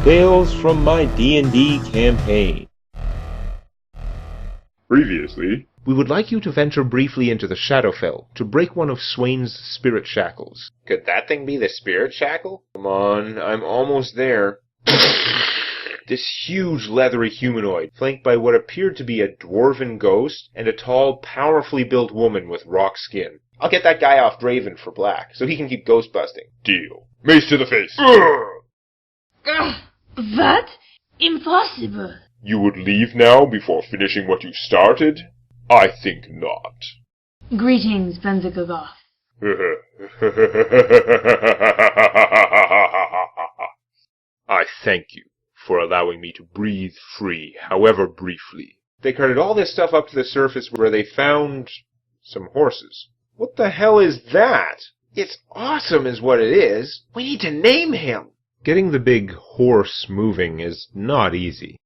Tales from my D&D campaign. Previously, we would like you to venture briefly into the Shadowfell to break one of Swain's spirit shackles. Could that thing be the spirit shackle? Come on, I'm almost there. This huge leathery humanoid, flanked by what appeared to be a dwarven ghost and a tall, powerfully built woman with rock skin. I'll get that guy off Draven for black, so he can keep ghost busting. deal. Mace to the face. What? Impossible. You would leave now before finishing what you started? I think not. Greetings, Benzikogoth. I thank you for allowing me to breathe free, however briefly. They carted all this stuff up to the surface where they found some horses. What the hell is that? It's awesome is what it is. We need to name him. Getting the big horse moving is not easy.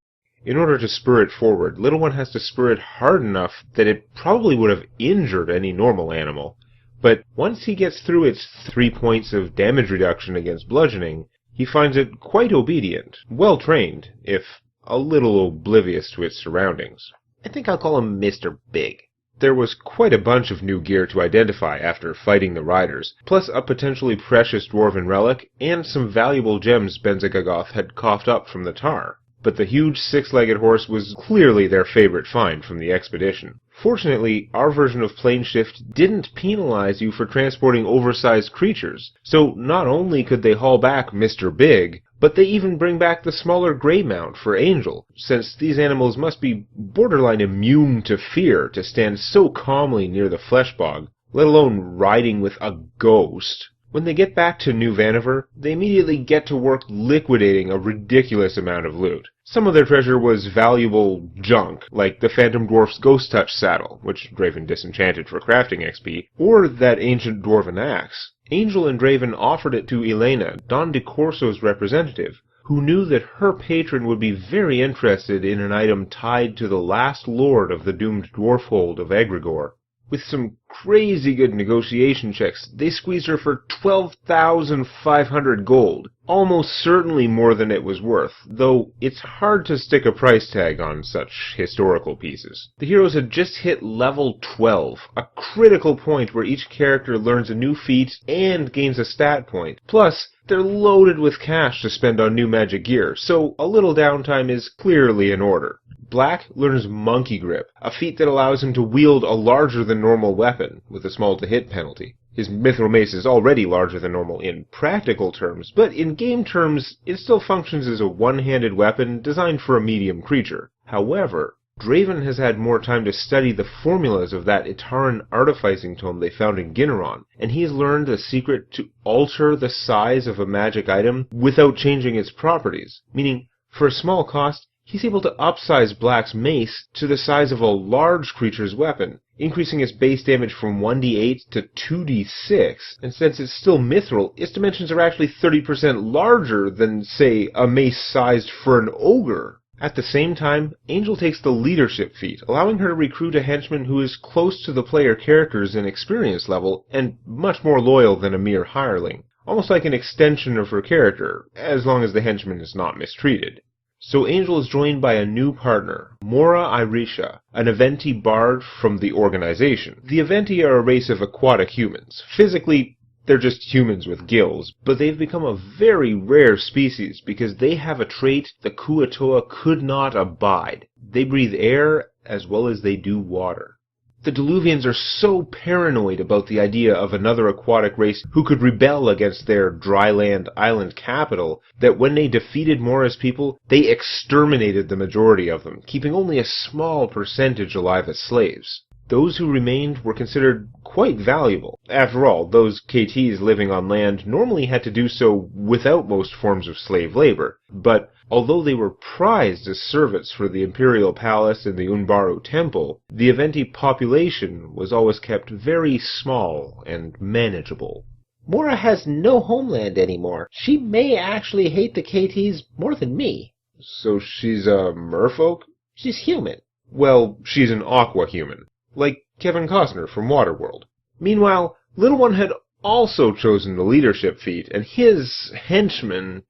In order to spur it forward, Little One has to spur it hard enough that it probably would have injured any normal animal. But once he gets through its 3 points of damage reduction against bludgeoning, he finds it quite obedient, well-trained, if a little oblivious to its surroundings. I think I'll call him Mr. Big. There was quite a bunch of new gear to identify after fighting the riders, plus a potentially precious dwarven relic, and some valuable gems Benzikogoth had coughed up from the tar. But the huge six-legged horse was clearly their favorite find from the expedition. Fortunately, our version of Plane Shift didn't penalize you for transporting oversized creatures, so not only could they haul back Mr. Big, but they even bring back the smaller Grey Mount for Angel, since these animals must be borderline immune to fear to stand so calmly near the flesh bog, let alone riding with a ghost. When they get back to New Vaniver, they immediately get to work liquidating a ridiculous amount of loot. Some of their treasure was valuable junk, like the Phantom Dwarf's Ghost Touch saddle, which Draven disenchanted for crafting XP, or that ancient dwarven axe. Angel and Draven offered it to Elena, Don de Corso's representative, who knew that her patron would be very interested in an item tied to the last lord of the doomed dwarfhold of Egregor. With some crazy good negotiation checks, they squeezed her for 12,500 gold, almost certainly more than it was worth, though it's hard to stick a price tag on such historical pieces. The heroes had just hit level 12, a critical point where each character learns a new feat and gains a stat point. Plus, they're loaded with cash to spend on new magic gear, so a little downtime is clearly in order. Black learns Monkey Grip, a feat that allows him to wield a larger-than-normal weapon, with a small-to-hit penalty. His mithril mace is already larger than normal in practical terms, but in game terms, it still functions as a one-handed weapon designed for a medium creature. However, Draven has had more time to study the formulas of that Itaran artificing tome they found in Ginneron, and he has learned the secret to alter the size of a magic item without changing its properties, meaning, for a small cost, he's able to upsize Black's mace to the size of a large creature's weapon, increasing its base damage from 1d8 to 2d6, and since it's still mithril, its dimensions are actually 30% larger than, say, a mace sized for an ogre. At the same time, Angel takes the leadership feat, allowing her to recruit a henchman who is close to the player characters in experience level, and much more loyal than a mere hireling, almost like an extension of her character, as long as the henchman is not mistreated. So Angel is joined by a new partner, Mora Irisha, an Eventi bard from the organization. The Eventi are a race of aquatic humans. Physically, they're just humans with gills, but they've become a very rare species because they have a trait the Kuatoa could not abide. They breathe air as well as they do water. The Diluvians are so paranoid about the idea of another aquatic race who could rebel against their dryland island capital that when they defeated Mora's people, they exterminated the majority of them, keeping only a small percentage alive as slaves. Those who remained were considered quite valuable. After all, those KTs living on land normally had to do so without most forms of slave labor, but although they were prized as servants for the Imperial Palace and the Unbaru Temple, the Eventi population was always kept very small and manageable. Mora has no homeland anymore. She may actually hate the KTs more than me. So she's a merfolk? She's human. Well, she's an aqua-human, like Kevin Costner from Waterworld. Meanwhile, Little One had also chosen the leadership feat, and his henchman...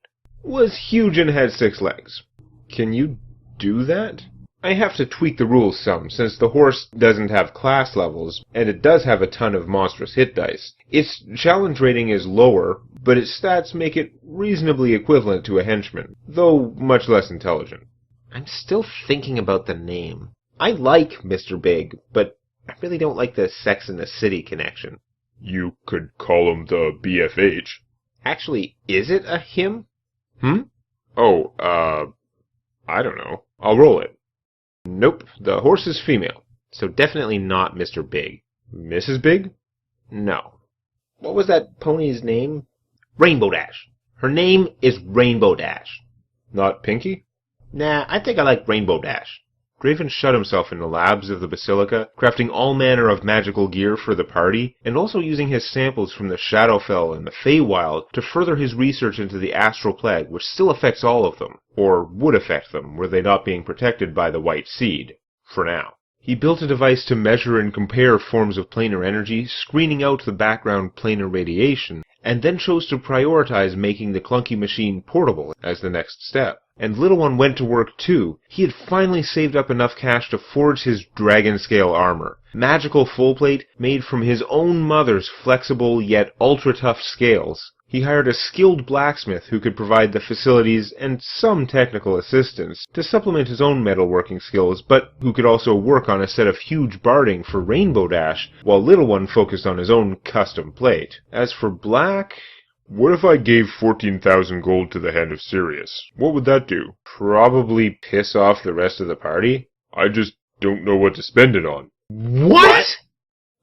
was huge and had 6 legs. Can you do that? I have to tweak the rules some, since the horse doesn't have class levels, and it does have a ton of monstrous hit dice. Its challenge rating is lower, but its stats make it reasonably equivalent to a henchman, though much less intelligent. I'm still thinking about the name. I like Mr. Big, but I really don't like the Sex and the City connection. You could call him the BFH. Actually, is it a him? Oh, I don't know. I'll roll it. Nope, the horse is female, so definitely not Mr. Big. Mrs. Big? No. What was that pony's name? Rainbow Dash. Her name is Rainbow Dash. Not Pinky? Nah, I think I like Rainbow Dash. Draven shut himself in the labs of the Basilica, crafting all manner of magical gear for the party, and also using his samples from the Shadowfell and the Feywild to further his research into the Astral Plague, which still affects all of them, or would affect them were they not being protected by the White Seed, for now. He built a device to measure and compare forms of planar energy, screening out the background planar radiation, and then chose to prioritize making the clunky machine portable as the next step. And Little One went to work too. He had finally saved up enough cash to forge his dragon-scale armor. Magical full plate made from his own mother's flexible yet ultra-tough scales. He hired a skilled blacksmith who could provide the facilities and some technical assistance to supplement his own metalworking skills, but who could also work on a set of huge barding for Rainbow Dash, while Little One focused on his own custom plate. As for Black... What if I gave 14,000 gold to the Hand of Sirius? What would that do? Probably piss off the rest of the party. I just don't know what to spend it on. What?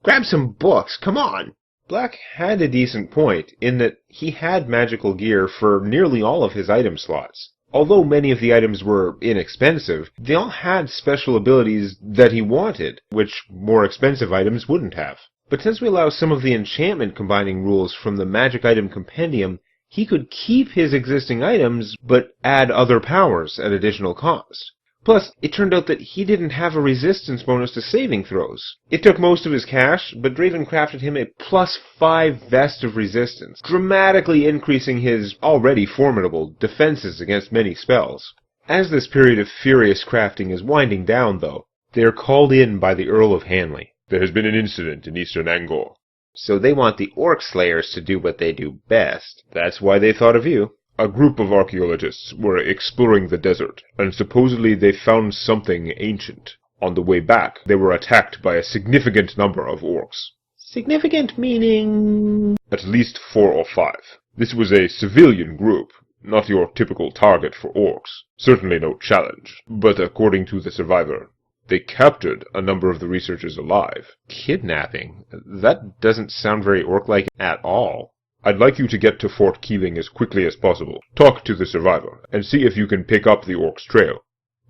Grab some books, come on! Black had a decent point, in that he had magical gear for nearly all of his item slots. Although many of the items were inexpensive, they all had special abilities that he wanted, which more expensive items wouldn't have. But since we allow some of the enchantment combining rules from the Magic Item Compendium, he could keep his existing items, but add other powers at additional cost. Plus, it turned out that he didn't have a resistance bonus to saving throws. It took most of his cash, but Draven crafted him a +5 vest of resistance, dramatically increasing his already formidable defenses against many spells. As this period of furious crafting is winding down, though, they are called in by the Earl of Hanley. There has been an incident in eastern Angor. So they want the Orc Slayers to do what they do best. That's why they thought of you. A group of archaeologists were exploring the desert, and supposedly they found something ancient. On the way back, they were attacked by a significant number of orcs. Significant meaning... At least 4 or 5. This was a civilian group, not your typical target for orcs. Certainly no challenge, but according to the survivor, they captured a number of the researchers alive. Kidnapping? That doesn't sound very orc-like at all. I'd like you to get to Fort Keeling as quickly as possible. Talk to the survivor, and see if you can pick up the orc's trail.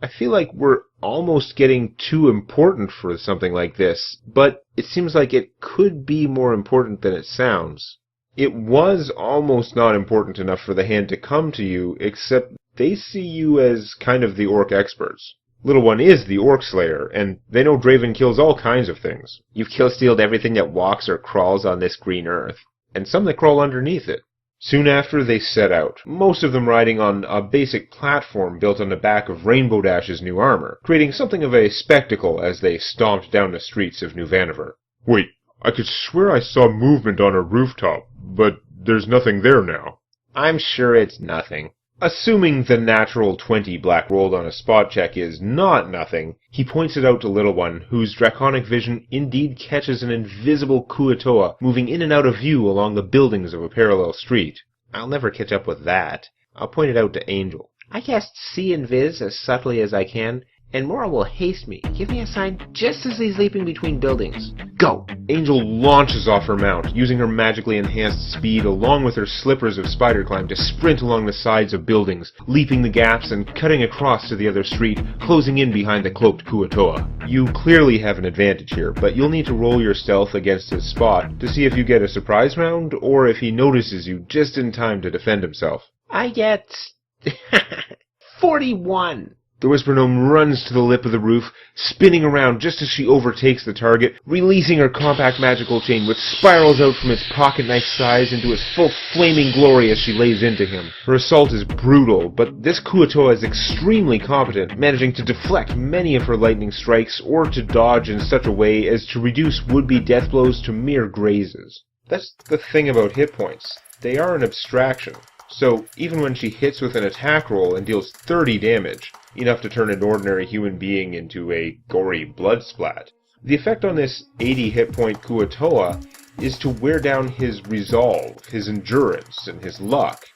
I feel like we're almost getting too important for something like this, but it seems like it could be more important than it sounds. It was almost not important enough for the Hand to come to you, except they see you as kind of the orc experts. Little One is the Orc Slayer, and they know Draven kills all kinds of things. You've kill-stealed everything that walks or crawls on this green earth, and some that crawl underneath it. Soon after, they set out, most of them riding on a basic platform built on the back of Rainbow Dash's new armor, creating something of a spectacle as they stomped down the streets of New Vaniver. Wait, I could swear I saw movement on a rooftop, but there's nothing there now. I'm sure it's nothing. Assuming the natural 20 Black rolled on a spot check is not nothing, he points it out to Little One, whose draconic vision indeed catches an invisible Kuatoa moving in and out of view along the buildings of a parallel street. I'll never catch up with that. I'll point it out to Angel. I cast See and Viz as subtly as I can, and Mora will haste me. Give me a sign just as he's leaping between buildings. Go! Angel launches off her mount, using her magically enhanced speed along with her slippers of spider climb to sprint along the sides of buildings, leaping the gaps and cutting across to the other street, closing in behind the cloaked Kuatoa. You clearly have an advantage here, but you'll need to roll your stealth against his spot to see if you get a surprise round, or if he notices you just in time to defend himself. I get... 41! The Whisper Gnome runs to the lip of the roof, spinning around just as she overtakes the target, releasing her compact magical chain, which spirals out from its pocket-knife size into its full flaming glory as she lays into him. Her assault is brutal, but this Kuo-toa is extremely competent, managing to deflect many of her lightning strikes or to dodge in such a way as to reduce would-be death blows to mere grazes. That's the thing about hit points. They are an abstraction. So, even when she hits with an attack roll and deals 30 damage, enough to turn an ordinary human being into a gory blood splat, the effect on this 80 hit point Kuo-toa is to wear down his resolve, his endurance, and his luck,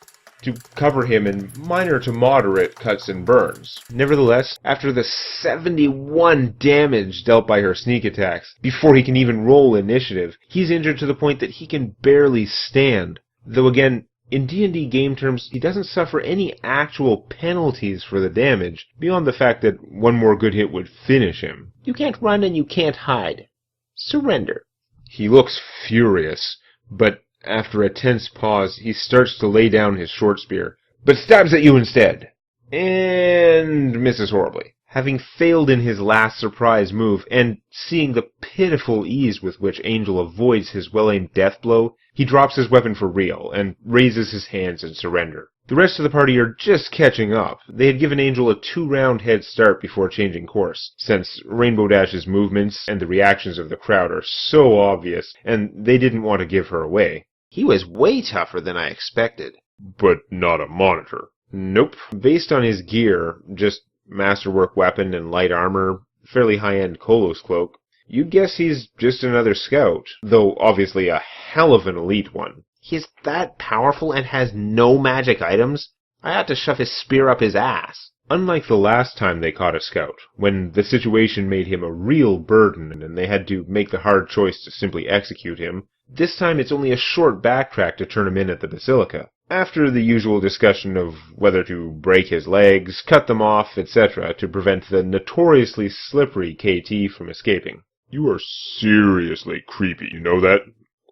to cover him in minor to moderate cuts and burns. Nevertheless, after the 71 damage dealt by her sneak attacks, before he can even roll initiative, he's injured to the point that he can barely stand. Though again, in D&D game terms, he doesn't suffer any actual penalties for the damage, beyond the fact that one more good hit would finish him. You can't run and you can't hide. Surrender. He looks furious, but after a tense pause, he starts to lay down his short spear, but stabs at you instead, and misses horribly. Having failed in his last surprise move, and seeing the pitiful ease with which Angel avoids his well-aimed death blow, he drops his weapon for real, and raises his hands in surrender. The rest of the party are just catching up. They had given Angel a 2-round head start before changing course, since Rainbow Dash's movements and the reactions of the crowd are so obvious, and they didn't want to give her away. He was way tougher than I expected. But not a monitor. Nope. Based on his gear, just masterwork weapon and light armor, fairly high-end Kolos cloak, you'd guess he's just another scout, though obviously a hell of an elite one. He's that powerful and has no magic items? I ought to shove his spear up his ass. Unlike the last time they caught a scout, when the situation made him a real burden and they had to make the hard choice to simply execute him, this time it's only a short backtrack to turn him in at the Basilica. After the usual discussion of whether to break his legs, cut them off, etc., to prevent the notoriously slippery KT from escaping. You are seriously creepy, you know that?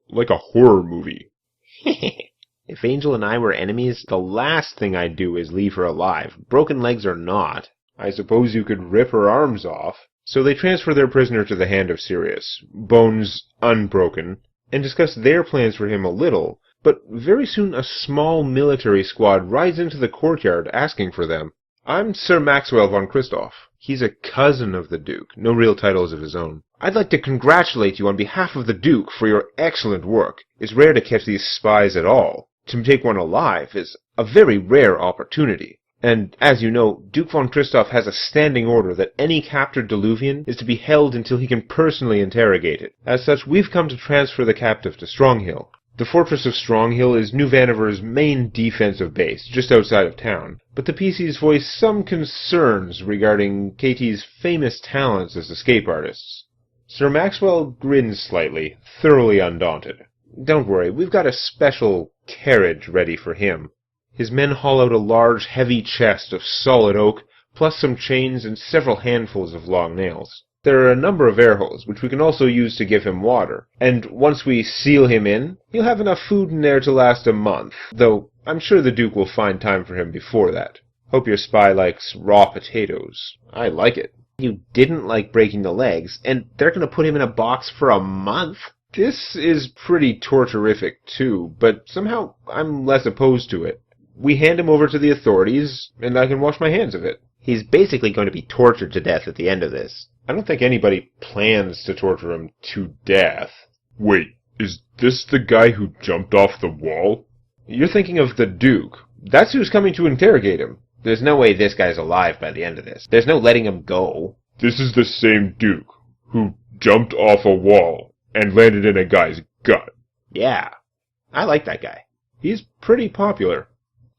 Like a horror movie. If Angel and I were enemies, the last thing I'd do is leave her alive, broken legs or not. I suppose you could rip her arms off. So they transfer their prisoner to the hand of Sirius, bones unbroken, and discuss their plans for him a little, but very soon a small military squad rides into the courtyard asking for them. I'm Sir Maxwell von Christoph. He's a cousin of the Duke, no real titles of his own. I'd like to congratulate you on behalf of the Duke for your excellent work. It's rare to catch these spies at all. To take one alive is a very rare opportunity. And, as you know, Duke von Christoph has a standing order that any captured Diluvian is to be held until he can personally interrogate it. As such, we've come to transfer the captive to Stronghill. The fortress of Stronghill is New Vanover's main defensive base, just outside of town, but the PCs voice some concerns regarding KT's famous talents as escape artists. Sir Maxwell grins slightly, thoroughly undaunted. Don't worry, we've got a special carriage ready for him. His men haul out a large, heavy chest of solid oak, plus some chains and several handfuls of long nails. There are a number of air holes, which we can also use to give him water, and once we seal him in, he'll have enough food in there to last a month, though I'm sure the Duke will find time for him before that. Hope your spy likes raw potatoes. I like it. You didn't like breaking the legs, and they're going to put him in a box for a month? This is pretty torturific, too, but somehow I'm less opposed to it. We hand him over to the authorities, and I can wash my hands of it. He's basically going to be tortured to death at the end of this. I don't think anybody plans to torture him to death. Wait, is this the guy who jumped off the wall? You're thinking of the Duke. That's who's coming to interrogate him. There's no way this guy's alive by the end of this. There's no letting him go. This is the same Duke who jumped off a wall and landed in a guy's gut. Yeah, I like that guy. He's pretty popular.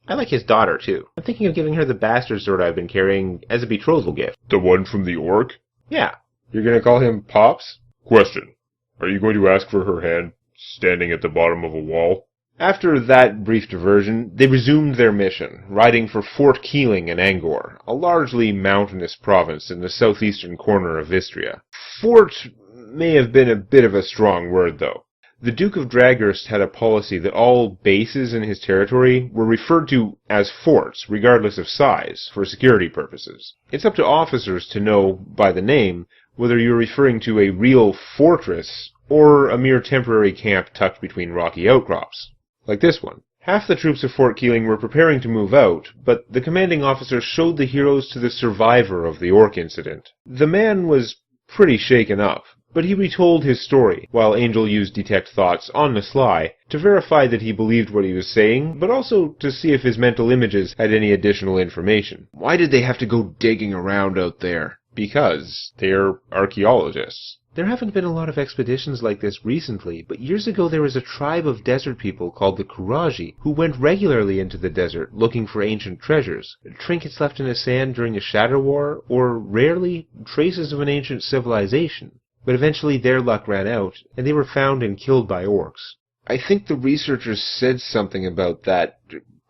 I like his daughter, too. I'm thinking of giving her the bastard sword I've been carrying as a betrothal gift. The one from the orc? Yeah. You're gonna call him Pops? Question. Are you going to ask for her hand, standing at the bottom of a wall? After that brief diversion, they resumed their mission, riding for Fort Keeling in Angor, a largely mountainous province in the southeastern corner of Istria. Fort may have been a bit of a strong word, though. The Duke of Draghurst had a policy that all bases in his territory were referred to as forts, regardless of size, for security purposes. It's up to officers to know, by the name, whether you're referring to a real fortress or a mere temporary camp tucked between rocky outcrops, like this one. Half the troops of Fort Keeling were preparing to move out, but the commanding officer showed the heroes to the survivor of the orc incident. The man was pretty shaken up, but he retold his story, while Angel used Detect Thoughts on the sly to verify that he believed what he was saying, but also to see if his mental images had any additional information. Why did they have to go digging around out there? Because they're archaeologists. There haven't been a lot of expeditions like this recently, but years ago there was a tribe of desert people called the Kuraji who went regularly into the desert looking for ancient treasures, trinkets left in the sand during the Shatter War, or rarely traces of an ancient civilization. But eventually their luck ran out, and they were found and killed by orcs. I think the researchers said something about that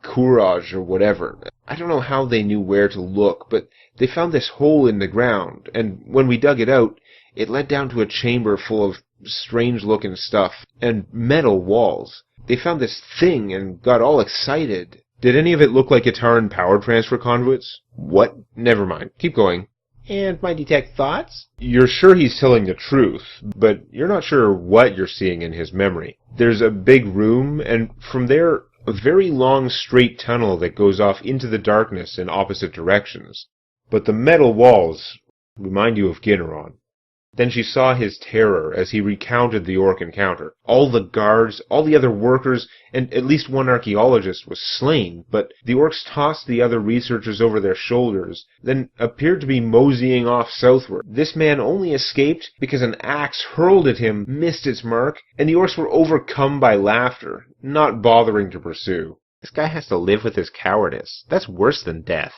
courage or whatever. I don't know how they knew where to look, but they found this hole in the ground, and when we dug it out, it led down to a chamber full of strange-looking stuff and metal walls. They found this thing and got all excited. Did any of it look like Ataran power transfer conduits? What? Never mind. Keep going. And my Detect Thoughts? You're sure he's telling the truth, but you're not sure what you're seeing in his memory. There's a big room, and from there, a very long straight tunnel that goes off into the darkness in opposite directions. But the metal walls remind you of Ginneron. Then she saw his terror as he recounted the orc encounter. All the guards, all the other workers, and at least one archaeologist was slain, but the orcs tossed the other researchers over their shoulders, then appeared to be moseying off southward. This man only escaped because an axe hurled at him missed its mark, and the orcs were overcome by laughter, not bothering to pursue. This guy has to live with his cowardice. That's worse than death.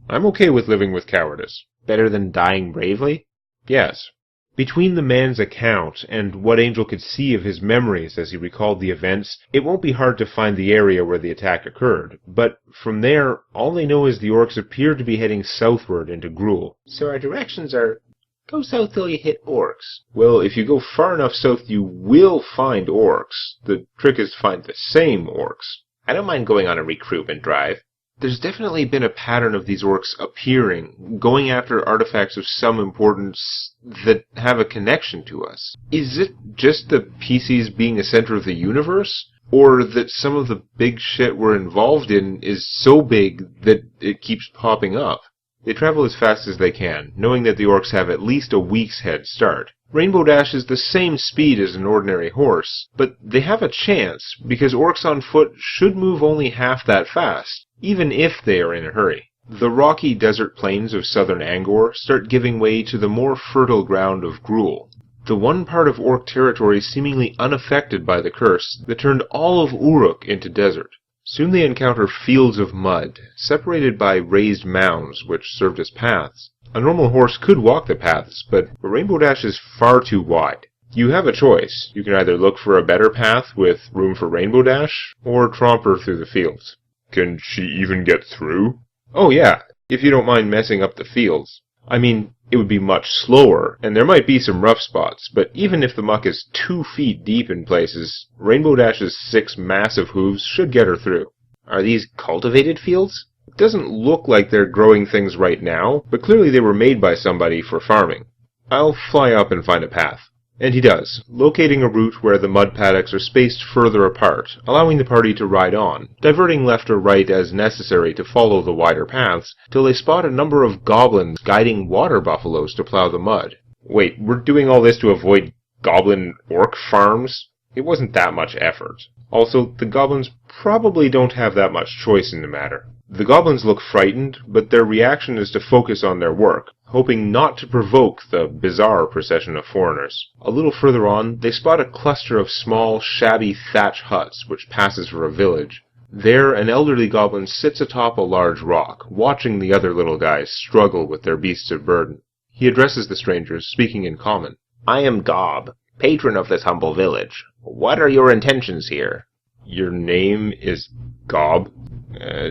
I'm okay with living with cowardice. Better than dying bravely? Yes. Between the man's account and what Angel could see of his memories as he recalled the events, it won't be hard to find the area where the attack occurred, but from there, all they know is the orcs appear to be heading southward into Gruul. So our directions are, go south till you hit orcs. Well, if you go far enough south, you will find orcs. The trick is to find the same orcs. I don't mind going on a recruitment drive. There's definitely been a pattern of these orcs appearing, going after artifacts of some importance that have a connection to us. Is it just the PCs being the center of the universe? Or that some of the big shit we're involved in is so big that it keeps popping up? They travel as fast as they can, knowing that the orcs have at least a week's head start. Rainbow Dash is the same speed as an ordinary horse, but they have a chance, because orcs on foot should move only half that fast, even if they are in a hurry. The rocky desert plains of southern Angor start giving way to the more fertile ground of Gruul, the one part of orc territory seemingly unaffected by the curse that turned all of Uruk into desert. Soon they encounter fields of mud, separated by raised mounds which served as paths. A normal horse could walk the paths, but Rainbow Dash is far too wide. You have a choice. You can either look for a better path with room for Rainbow Dash, or tromp her through the fields. Can she even get through? Oh yeah, if you don't mind messing up the fields. I mean, it would be much slower, and there might be some rough spots, but even if the muck is 2 feet deep in places, Rainbow Dash's 6 massive hooves should get her through. Are these cultivated fields? It doesn't look like they're growing things right now, but clearly they were made by somebody for farming. I'll fly up and find a path. And he does, locating a route where the mud paddocks are spaced further apart, allowing the party to ride on, diverting left or right as necessary to follow the wider paths, till they spot a number of goblins guiding water buffaloes to plow the mud. Wait, we're doing all this to avoid goblin orc farms? It wasn't that much effort. Also, the goblins probably don't have that much choice in the matter. The goblins look frightened, but their reaction is to focus on their work, hoping not to provoke the bizarre procession of foreigners. A little further on, they spot a cluster of small, shabby thatch huts, which passes for a village. There, an elderly goblin sits atop a large rock, watching the other little guys struggle with their beasts of burden. He addresses the strangers, speaking in common. I am Gob, patron of this humble village. What are your intentions here? Your name is Gob?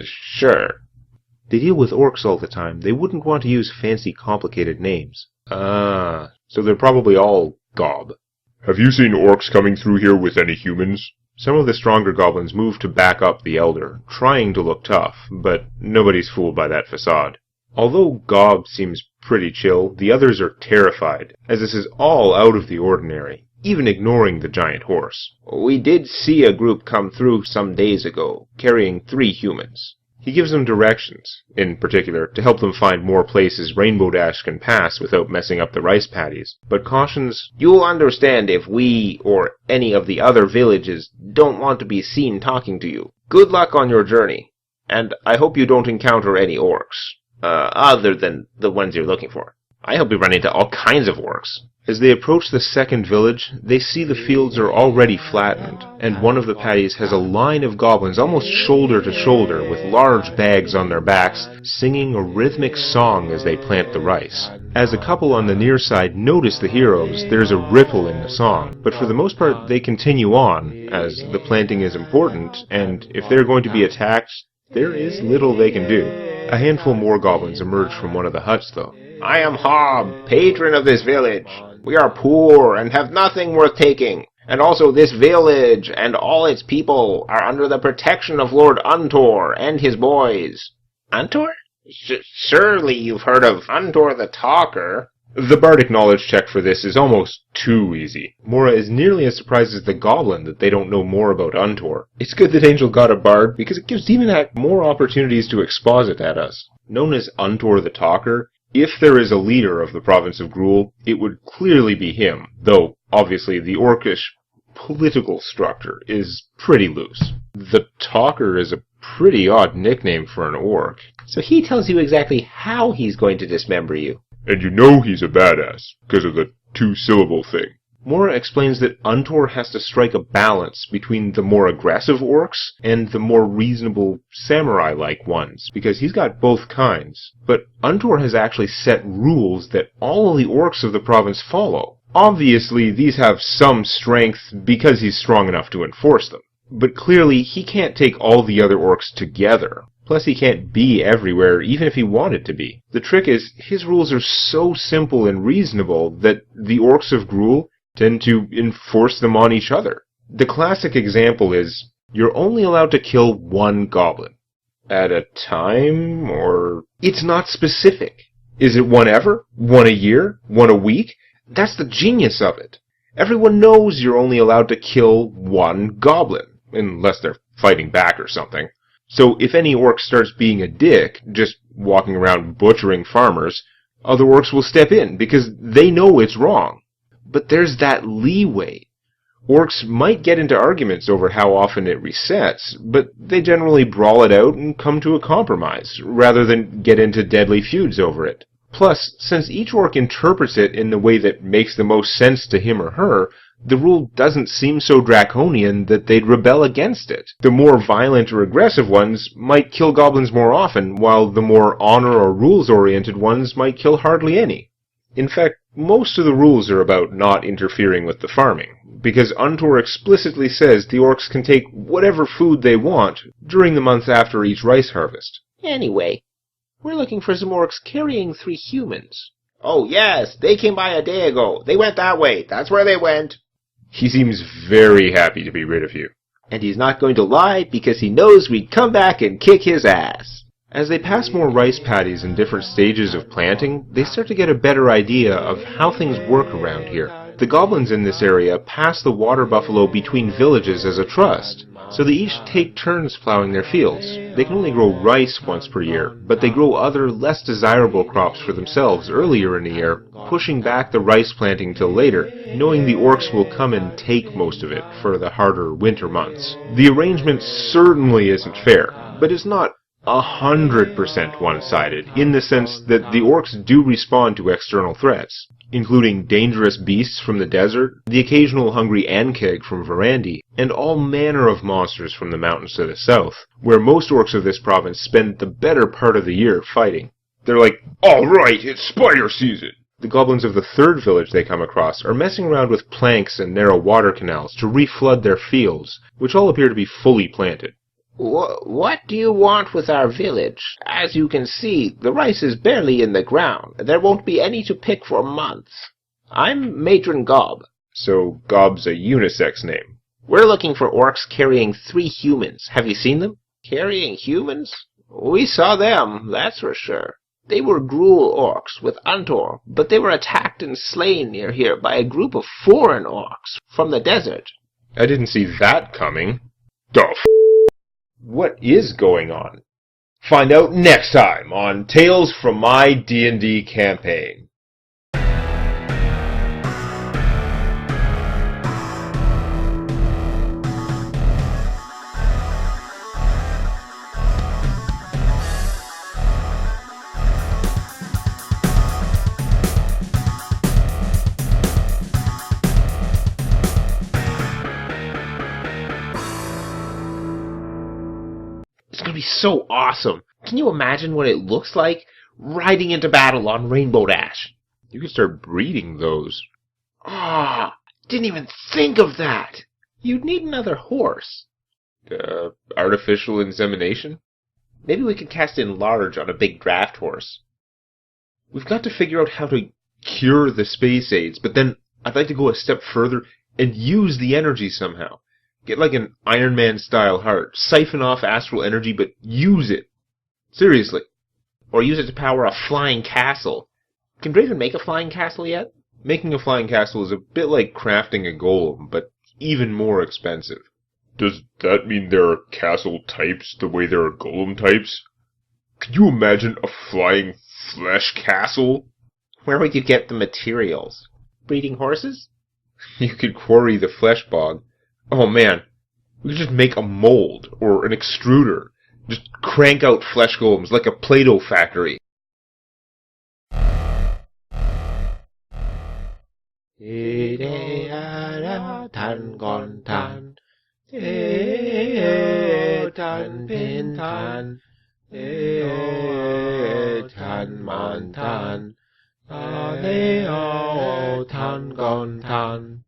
Sure. They deal with orcs all the time. They wouldn't want to use fancy, complicated names. So they're probably all Gob. Have you seen orcs coming through here with any humans? Some of the stronger goblins move to back up the elder, trying to look tough, but nobody's fooled by that facade. Although Gob seems pretty chill, the others are terrified, as this is all out of the ordinary, even ignoring the giant horse. We did see a group come through some days ago, carrying 3 humans. He gives them directions, in particular, to help them find more places Rainbow Dash can pass without messing up the rice paddies, but cautions, You'll understand if we, or any of the other villages, don't want to be seen talking to you. Good luck on your journey, and I hope you don't encounter any orcs, other than the ones you're looking for. I hope you run into all kinds of orcs. As they approach the second village, they see the fields are already flattened, and one of the paddies has a line of goblins almost shoulder to shoulder with large bags on their backs, singing a rhythmic song as they plant the rice. As a couple on the near side notice the heroes, there's a ripple in the song, but for the most part they continue on, as the planting is important, and if they're going to be attacked, there is little they can do. A handful more goblins emerge from one of the huts, though. I am Hob, patron of this village. We are poor and have nothing worth taking. And also this village and all its people are under the protection of Lord Untor and his boys. Untor? Surely you've heard of Untor the Talker. The bardic knowledge check for this is almost too easy. Mora is nearly as surprised as the goblin that they don't know more about Untor. It's good that Angel got a bard, because it gives Demonac more opportunities to exposit at us. Known as Untor the Talker, if there is a leader of the province of Gruul, it would clearly be him, though, obviously, the orcish political structure is pretty loose. The Talker is a pretty odd nickname for an orc. So he tells you exactly how he's going to dismember you. And you know he's a badass, because of the 2-syllable thing. Mora explains that Untor has to strike a balance between the more aggressive orcs and the more reasonable samurai-like ones, because he's got both kinds. But Untor has actually set rules that all of the orcs of the province follow. Obviously, these have some strength because he's strong enough to enforce them. But clearly, he can't take all the other orcs together. Plus, he can't be everywhere, even if he wanted to be. The trick is, his rules are so simple and reasonable that the orcs of Gruul tend to enforce them on each other. The classic example is, you're only allowed to kill 1 goblin. At a time, or... It's not specific. Is it 1 ever? 1 a year? 1 a week? That's the genius of it. Everyone knows you're only allowed to kill 1 goblin, unless they're fighting back or something. So if any orc starts being a dick, just walking around butchering farmers, other orcs will step in, because they know it's wrong. But there's that leeway. Orcs might get into arguments over how often it resets, but they generally brawl it out and come to a compromise, rather than get into deadly feuds over it. Plus, since each orc interprets it in the way that makes the most sense to him or her, the rule doesn't seem so draconian that they'd rebel against it. The more violent or aggressive ones might kill goblins more often, while the more honor or rules-oriented ones might kill hardly any. In fact, most of the rules are about not interfering with the farming, because Untor explicitly says the orcs can take whatever food they want during the months after each rice harvest. Anyway, we're looking for some orcs carrying 3 humans. Oh yes, they came by a day ago. They went that way. That's where they went. He seems very happy to be rid of you. And he's not going to lie because he knows we'd come back and kick his ass. As they pass more rice paddies in different stages of planting, they start to get a better idea of how things work around here. The goblins in this area pass the water buffalo between villages as a trust, so they each take turns plowing their fields. They can only grow rice once per year, but they grow other less desirable crops for themselves earlier in the year, pushing back the rice planting till later, knowing the orcs will come and take most of it for the harder winter months. The arrangement certainly isn't fair, but it's not 100% one-sided, in the sense that the orcs do respond to external threats, including dangerous beasts from the desert, the occasional hungry Ankeg from Verandi, and all manner of monsters from the mountains to the south, where most orcs of this province spend the better part of the year fighting. They're like, "All right, it's spider season!" The goblins of the 3rd village they come across are messing around with planks and narrow water canals to reflood their fields, which all appear to be fully planted. What do you want with our village? As you can see, the rice is barely in the ground. There won't be any to pick for months. I'm Matron Gob. So Gob's a unisex name. We're looking for orcs carrying 3 humans. Have you seen them? Carrying humans? We saw them, that's for sure. They were gruel orcs with Untor, but they were attacked and slain near here by a group of foreign orcs from the desert. I didn't see that coming. What is going on? Find out next time on Tales from My D&D Campaign. It's going to be so awesome. Can you imagine what it looks like riding into battle on Rainbow Dash? You could start breeding those. Didn't even think of that. You'd need another horse. Artificial insemination? Maybe we could cast in large on a big draft horse. We've got to figure out how to cure the space aids, but then I'd like to go a step further and use the energy somehow. Get like an Iron Man style heart, siphon off astral energy, but use it. Seriously. Or use it to power a flying castle. Can Draven make a flying castle yet? Making a flying castle is a bit like crafting a golem, but even more expensive. Does that mean there are castle types the way there are golem types? Could you imagine a flying flesh castle? Where would you get the materials? Breeding horses? You could quarry the flesh bog. Oh man, we could just make a mold, or an extruder. Just crank out flesh golems like a Play-Doh factory. Tan-Gon-Tan, Tan-Gon-Tan, Tan-Man-Tan, Tan-Gon-Tan.